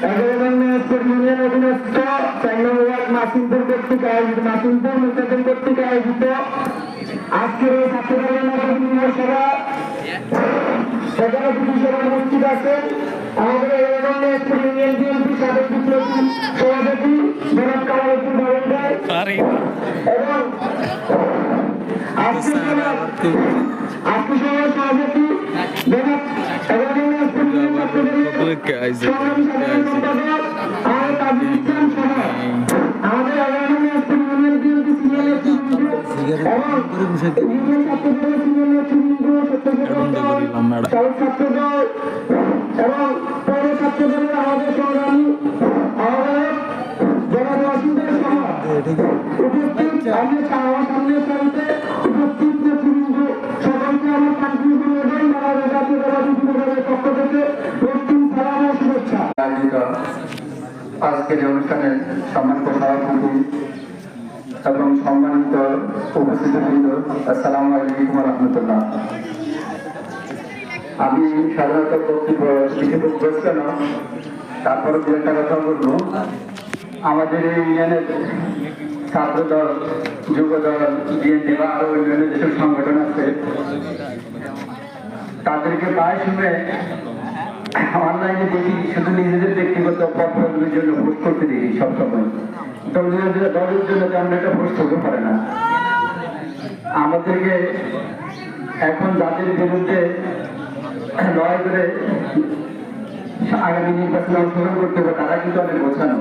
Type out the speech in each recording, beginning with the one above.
Union অধীনস্থ 4 নম্বর word Masimpur কর্তৃক আয়োজিত মাসিমপুর নির্বাচন কর্তৃক আয়োজিত আজকের এই ছাত্রদলের নবনির্বাচিত সভা সেখানে কিছু সভা উপস্থিত আছেন আমাদের ইউনিয়ন বিএনপি সাবেক বিপ্লবী সভাপতি জনাব কামালউদ্দিন বারিন্দার এবং আজকের সভার সভাপতি জনাব আজকের অনুষ্ঠানের সম্মানিত সভাপতি এবং সম্মানিত উপস্থিতবৃন্দ, আসসালামু আলাইকুম ওয়া রাহমাতুল্লাহ। আমি সাধারণত বক্তব্য না, তারপরে দু একটা কথা বলবো। আমাদের এই ইউনিয়নের ছাত্রদল, যুবদল, বিএনপি বা আরো অন্যান্য যেসব সংগঠন আছে তাদেরকে প্রায় সময় অনলাইনে দেখি শুধু নিজেদের ব্যক্তিগত পছন্দের জন্য পোস্ট করতে দেখি সবসময়। দলের জন্য তেমন একটা পোস্ট হতে পারে না। আমাদেরকে এখন যাদের বিরুদ্ধে লড়াই করে আগামী নির্বাচনে অংশগ্রহণ করতে হবে তারা কিন্তু অনেক বোঝানো।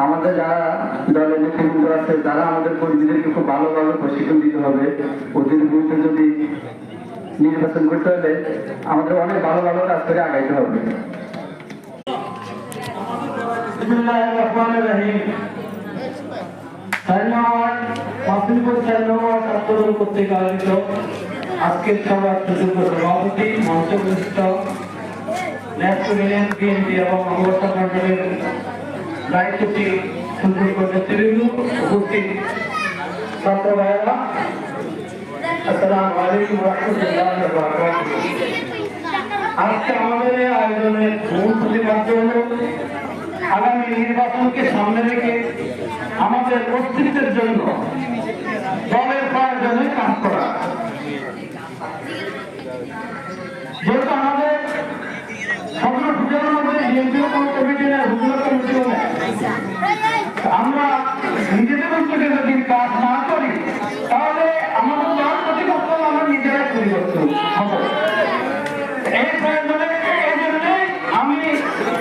আমাদের যারা দলের নেতৃবৃন্দ আছে তারা আমাদের কর্মীদেরকে খুব ভালোভাবে প্রশিক্ষণ দিতে হবে। ওদের বিরুদ্ধে যদি নির্বাচন করতে হলে আমাদের অনেক ভালো ভালো কাজ করে আগাইতে হবে। কর্তৃক আয়োজিত আজকের সভার সুযোগ্য সভাপতি মঞ্চবিষ্ট ন্যাশনাল ইউনিয়ন বিএনপি এবং অঙ্গসংগঠন মন্ডলের দায়িত্বটি সুযোগ্য নেতৃবৃন্দ, উপস্থিত ছাত্র ভাইয়েরা, আসসালামু আলাইকুম ওয়া রাহমাতুল্লাহি ওয়া বারাকাতুহু। আজকে আমাদের এই আয়োজনের মূল প্রতিপাদ্য হল আগামী নির্বাচনকে সামনে রেখে আমাদের অস্তিত্বের জন্য